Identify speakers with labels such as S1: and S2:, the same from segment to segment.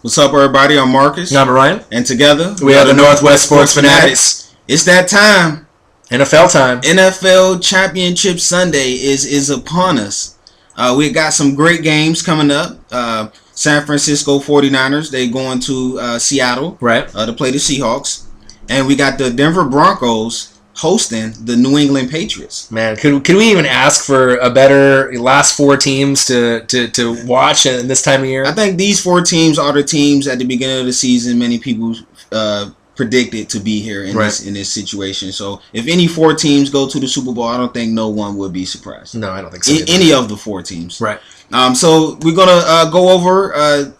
S1: What's up, everybody? I'm Marcus.
S2: I'm Ryan.
S1: And together,
S2: we are the Northwest Sports Fanatics.
S1: It's that time.
S2: NFL time.
S1: NFL Championship Sunday is upon us. We got some great games coming up. San Francisco 49ers, they going to Seattle to play the Seahawks. And we got the Denver Broncos hosting the New England Patriots.
S2: Man, could we even ask for a better last four teams to watch in this time of year?
S1: I think these four teams are the teams at the beginning of the season many people predicted to be here in this situation. So if any four teams go to the Super Bowl, I don't think no one would be surprised.
S2: No, I don't think so.
S1: Any of the four teams.
S2: Right.
S1: So we're gonna go over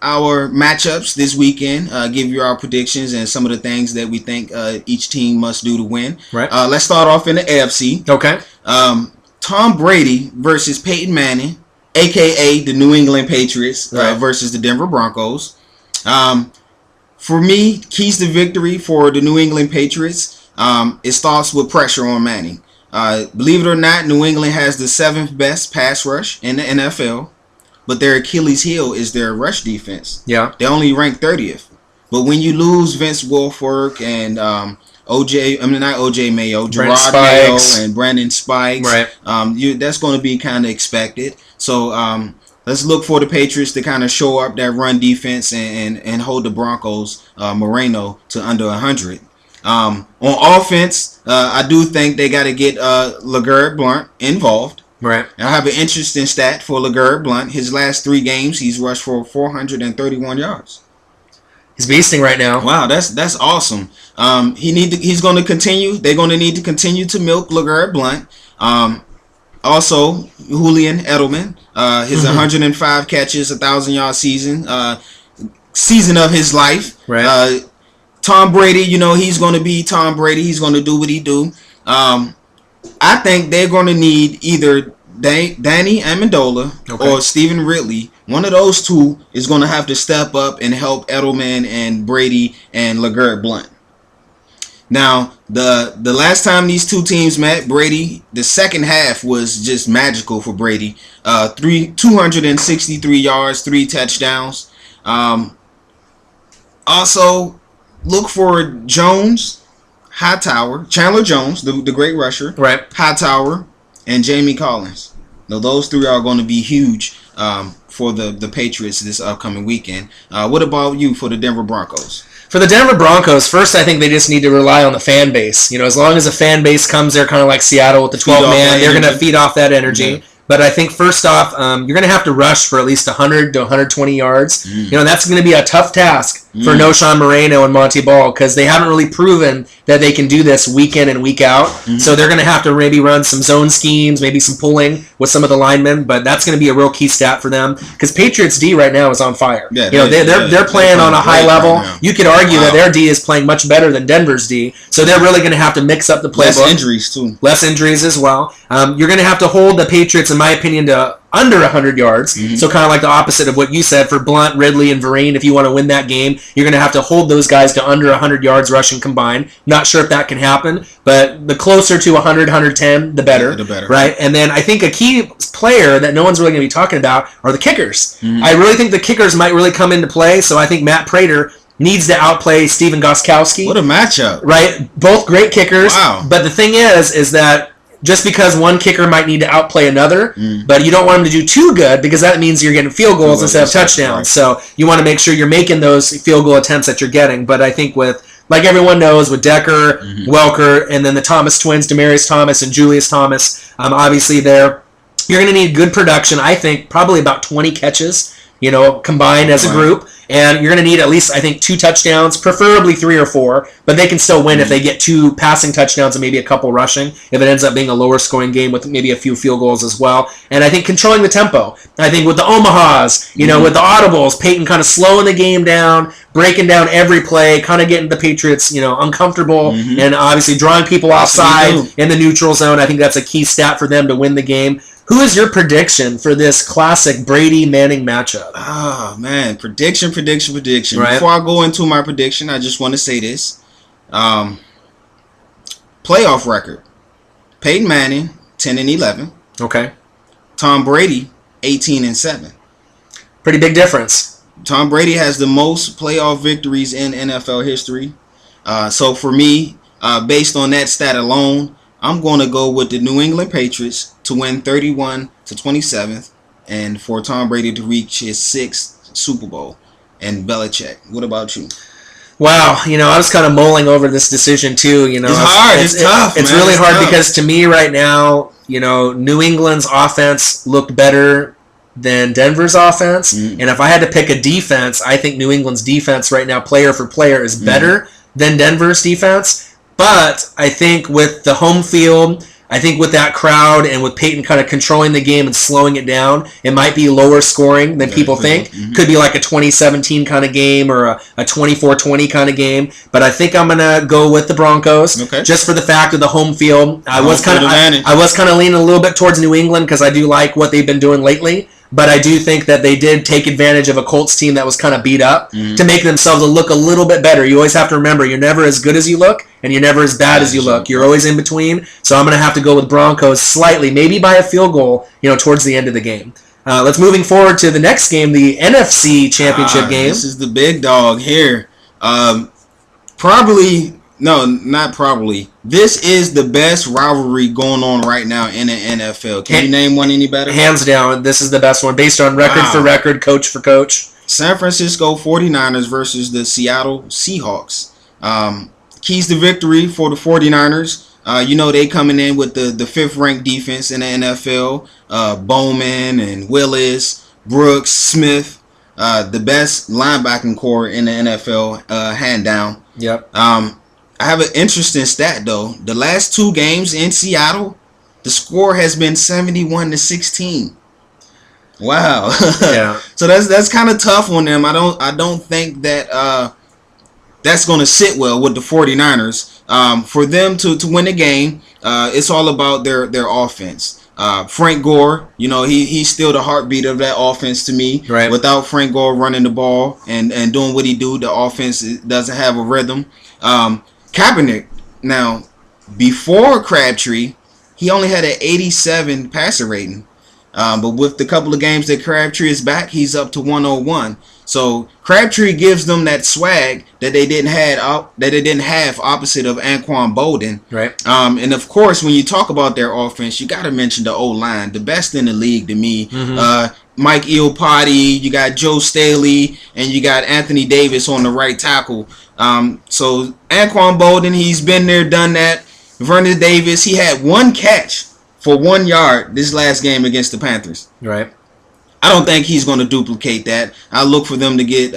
S1: our matchups this weekend. Give you our predictions and some of the things that we think each team must do to win.
S2: Right.
S1: Let's start off in the AFC.
S2: Okay.
S1: Tom Brady versus Peyton Manning, aka the New England Patriots, versus the Denver Broncos. For me, keys to victory for the New England Patriots. It starts with pressure on Manning. Believe it or not, New England has the 7th best pass rush in the NFL. But their Achilles heel is their rush defense.
S2: Yeah.
S1: They only rank 30th. But when you lose Vince Wilfork and not OJ Mayo, Gerard Mayo and Brandon Spikes, that's going to be kind of expected. So let's look for the Patriots to kind of show up that run defense and hold the Broncos, Moreno, to under 100. On offense, I do think they got to get LeGarrette Blount involved.
S2: Right.
S1: I have an interesting stat for LeGarrette Blount. His last 3 games, he's rushed for 431 yards.
S2: He's beasting right now.
S1: Wow, that's awesome. He's going to continue. They're going to need to continue to milk LeGarrette Blount. Also, Julian Edelman, his 105 catches, 1,000-yard season of his life.
S2: Right.
S1: Tom Brady, he's going to be Tom Brady. He's going to do what he do. I think they're going to need either Danny Amendola or Stephen Ridley. One of those two is going to have to step up and help Edelman and Brady and LeGarrette Blount. Now, the last time these two teams met, Brady, the second half was just magical for Brady. 263 yards, 3 touchdowns. Also, look for Chandler Jones, the great rusher, Hightower, and Jamie Collins. Now, those 3 are going to be huge for the Patriots this upcoming weekend. What about you for the Denver Broncos?
S2: For the Denver Broncos, first I think they just need to rely on the fan base. As long as the fan base comes there, kind of like Seattle with the 12-man, they're going to feed off that energy. Yeah. But I think first off, you're going to have to rush for at least 100 to 120 yards. That's going to be a tough task for Noshawn Moreno and Monty Ball because they haven't really proven that they can do this week in and week out. So they're going to have to maybe run some zone schemes, maybe some pulling with some of the linemen. But that's going to be a real key stat for them because Patriots D right now is on fire. Yeah, they're playing on a high level. Right, you could argue that their D is playing much better than Denver's D. So they're really going to have to mix up the playbook.
S1: Less injuries too.
S2: Less injuries as well. You're going to have to hold the Patriots, in my opinion, to under 100 yards. So kind of like the opposite of what you said for Blount, Ridley, and Vereen. If you want to win that game, you're going to have to hold those guys to under 100 yards rushing combined. Not sure if that can happen, but the closer to 100, 110, the better. The better. Right? And then I think a key player that no one's really going to be talking about are the kickers. I really think the kickers might really come into play, so I think Matt Prater needs to outplay Steven Gostkowski.
S1: What a matchup.
S2: Right? Both great kickers.
S1: Wow.
S2: But the thing is that just because one kicker might need to outplay another, but you don't want them to do too good because that means you're getting field goals instead of touchdowns. Right. So you want to make sure you're making those field goal attempts that you're getting. But I think like everyone knows, with Decker, Welker, and then the Thomas twins, Demaryius Thomas and Julius Thomas, obviously you're going to need good production. I think probably about 20 catches, combined as a group. And you're going to need at least, I think, 2 touchdowns, preferably 3 or 4. But they can still win if they get 2 passing touchdowns and maybe a couple rushing, if it ends up being a lower scoring game with maybe a few field goals as well. And I think controlling the tempo. I think with the Omahas, with the audibles, Peyton kind of slowing the game down, breaking down every play, kind of getting the Patriots, uncomfortable, and obviously drawing people offside in the neutral zone. I think that's a key stat for them to win the game. Who is your prediction for this classic Brady-Manning matchup?
S1: Oh, man. Prediction. Right. Before I go into my prediction, I just want to say this. Playoff record. Peyton Manning, 10-11.
S2: Okay.
S1: Tom Brady, 18-7.
S2: Pretty big difference.
S1: Tom Brady has the most playoff victories in NFL history. So for me, based on that stat alone, I'm going to go with the New England Patriots to win 31-27, and for Tom Brady to reach his 6th Super Bowl. And Belichick. What about you?
S2: Wow, I was kind of mulling over this decision too.
S1: It's hard. It's tough.
S2: It's really hard because to me right now, New England's offense looked better than Denver's offense. And if I had to pick a defense, I think New England's defense right now, player for player, is better than Denver's defense. But I think with the home field, I think with that crowd and with Peyton kind of controlling the game and slowing it down, it might be lower scoring than people think. Could be like a 2017 kind of game or a 24-20 kind of game. But I think I'm going to go with the Broncos just for the fact of the home field. I was kind of leaning a little bit towards New England because I do like what they've been doing lately. But I do think that they did take advantage of a Colts team that was kind of beat up to make themselves look a little bit better. You always have to remember, you're never as good as you look, and you're never as bad as you look. You're always in between. So I'm going to have to go with Broncos slightly, maybe by a field goal, towards the end of the game. Let's moving forward to the next game, the NFC Championship game.
S1: This is the big dog here. Not probably. This is the best rivalry going on right now in the NFL. Can you name one any better?
S2: Hands down, this is the best one, based on record for record, coach for coach.
S1: San Francisco 49ers versus the Seattle Seahawks. Keys to victory for the 49ers. They coming in with the 5th-ranked defense in the NFL. Bowman and Willis, Brooks, Smith. The best linebacking core in the NFL, hand down.
S2: Yep.
S1: I have an interesting stat though. The last 2 games in Seattle, the score has been 71-16. Wow. Yeah. So that's kind of tough on them. I don't think that that's going to sit well with the 49ers. For them to win the game, it's all about their offense. Frank Gore, he's still the heartbeat of that offense to me.
S2: Right.
S1: Without Frank Gore running the ball and doing what he do, the offense doesn't have a rhythm. Kaepernick, now, before Crabtree, he only had an 87 passer rating. But with the couple of games that Crabtree is back, he's up to 101. So Crabtree gives them that swag that they didn't have opposite of Anquan Bolden.
S2: Right.
S1: And of course, when you talk about their offense, you got to mention the O-line, the best in the league to me. Mike Iupati, you got Joe Staley, and you got Anthony Davis on the right tackle. So Anquan Bolden, he's been there, done that. Vernon Davis, he had 1 catch for 1 yard this last game against the Panthers.
S2: Right.
S1: I don't think he's going to duplicate that. I look for them to get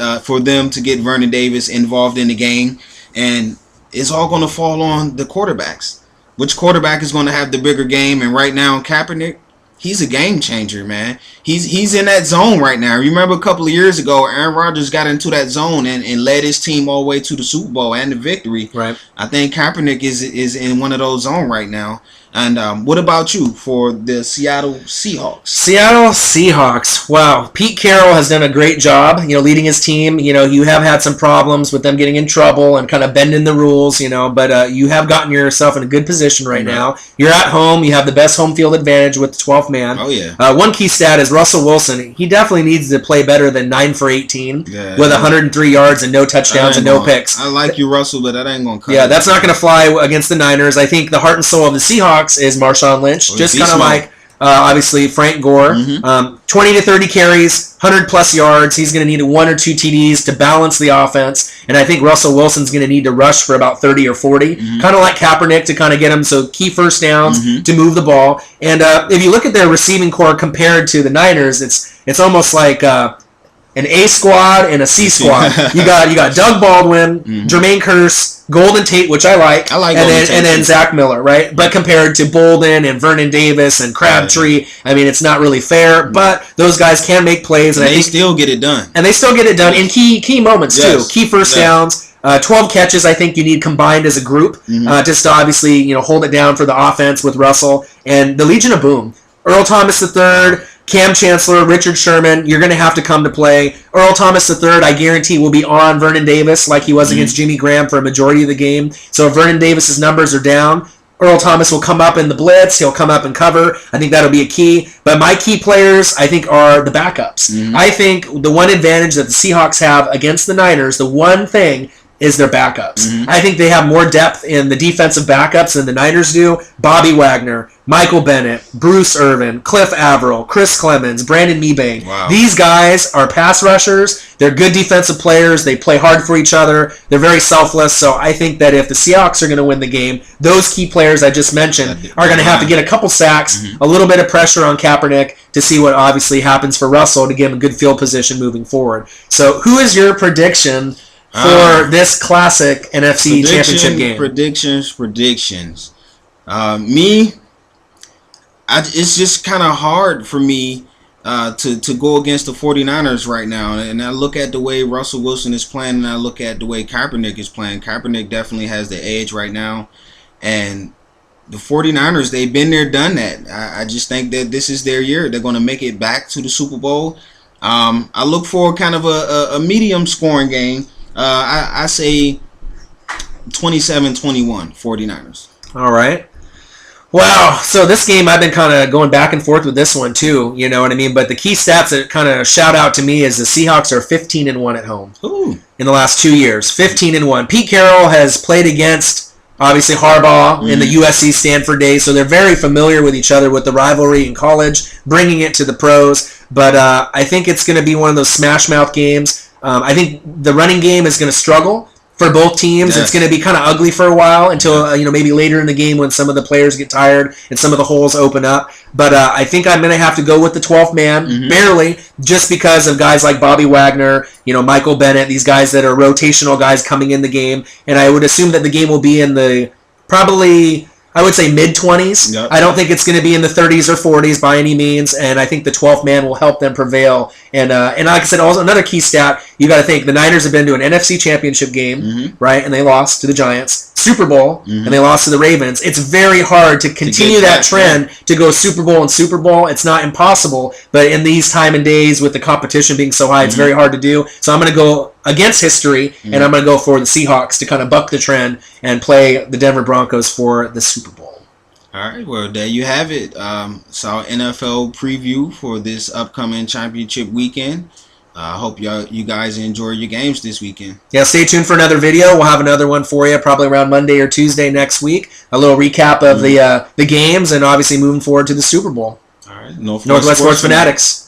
S1: Vernon Davis involved in the game, and it's all going to fall on the quarterbacks. Which quarterback is going to have the bigger game? And right now, Kaepernick, he's a game changer, man. He's in that zone right now. Remember a couple of years ago, Aaron Rodgers got into that zone and led his team all the way to the Super Bowl and the victory.
S2: Right.
S1: I think Kaepernick is in one of those zones right now. And what about you for the Seattle Seahawks?
S2: Seattle Seahawks. Wow. Pete Carroll has done a great job, leading his team. You have had some problems with them getting in trouble and kind of bending the rules, but you have gotten yourself in a good position right now. You're at home. You have the best home field advantage with the 12th man.
S1: Oh, yeah.
S2: One key stat is Russell Wilson. He definitely needs to play better than 9 for 18 with 103 yards and no touchdowns and no picks.
S1: I like you, Russell, but that ain't going to cut.
S2: Yeah, that's not going to fly against the Niners. I think the heart and soul of the Seahawks is Marshawn Lynch, just kind of like obviously Frank Gore. 20 to 30 carries, 100 plus yards. He's going to need 1 or 2 TDs to balance the offense, and I think Russell Wilson's going to need to rush for about 30 or 40, kind of like Kaepernick to kind of get him key first downs to move the ball. And if you look at their receiving core compared to the Niners, it's almost like an A squad and a C squad. You got Doug Baldwin, Jermaine Kearse, Golden Tate, which I like, and then Zach Miller, right? But compared to Bolden and Vernon Davis and Crabtree, I mean, it's not really fair. But those guys can make plays, and
S1: they still get it done.
S2: And they still get it done in key moments too, key first downs. 12 catches, I think you need combined as a group, just to obviously hold it down for the offense with Russell and the Legion of Boom. Earl Thomas III. Cam Chancellor, Richard Sherman, you're going to have to come to play. Earl Thomas III, I guarantee, will be on Vernon Davis like he was against Jimmy Graham for a majority of the game. So if Vernon Davis's numbers are down, Earl Thomas will come up in the blitz. He'll come up and cover. I think that'll be a key. But my key players, I think, are the backups. Mm-hmm. I think the one advantage that the Seahawks have against the Niners, the one thing, is their backups. Mm-hmm. I think they have more depth in the defensive backups than the Niners do. Bobby Wagner, Michael Bennett, Bruce Irvin, Cliff Averill, Chris Clemens, Brandon Mebane. Wow. These guys are pass rushers. They're good defensive players. They play hard for each other. They're very selfless. So I think that if the Seahawks are going to win the game, those key players I just mentioned are going to have to get a couple sacks, mm-hmm. a little bit of pressure on Kaepernick to see what obviously happens for Russell to give him a good field position moving forward. So who is your prediction for this classic NFC Championship game?
S1: Predictions. It's just kind of hard for me to go against the 49ers right now. And I look at the way Russell Wilson is playing, and I look at the way Kaepernick is playing. Kaepernick definitely has the edge right now. And the 49ers, they've been there, done that. I just think that this is their year. They're going to make it back to the Super Bowl. I look for kind of a medium scoring game. I say 27-21 49ers.
S2: All right. Wow. So this game, I've been kind of going back and forth with this one too. You know what I mean? But the key stats that kind of shout out to me is the Seahawks are 15-1 at home. Ooh. In the last 2 years. 15-1. Pete Carroll has played against, obviously, Harbaugh in the USC Stanford days, so they're very familiar with each other with the rivalry in college, bringing it to the pros. But I think it's going to be one of those smash mouth games. I think the running game is going to struggle for both teams. Yes. It's going to be kind of ugly for a while until maybe later in the game when some of the players get tired and some of the holes open up. But I think I'm going to have to go with the 12th man, barely, just because of guys like Bobby Wagner, Michael Bennett, these guys that are rotational guys coming in the game. And I would assume that the game will be in the probably, I would say, mid-20s. Yep. I don't think it's going to be in the 30s or 40s by any means, and I think the 12th man will help them prevail. And like I said, also another key stat, you got to think the Niners have been to an NFC Championship game, right, and they lost to the Giants. Super Bowl, and they lost to the Ravens. It's very hard to continue that trend to go Super Bowl and Super Bowl. It's not impossible, but in these time and days with the competition being so high, it's very hard to do. So I'm going to go against history, and I'm going to go for the Seahawks to kind of buck the trend and play the Denver Broncos for the Super Bowl.
S1: All right, well, there you have it. So our NFL preview for this upcoming championship weekend. I hope you guys enjoy your games this weekend.
S2: Yeah, stay tuned for another video. We'll have another one for you probably around Monday or Tuesday next week. A little recap of the games and obviously moving forward to the Super Bowl.
S1: All right,
S2: Northwest Sports Fanatics.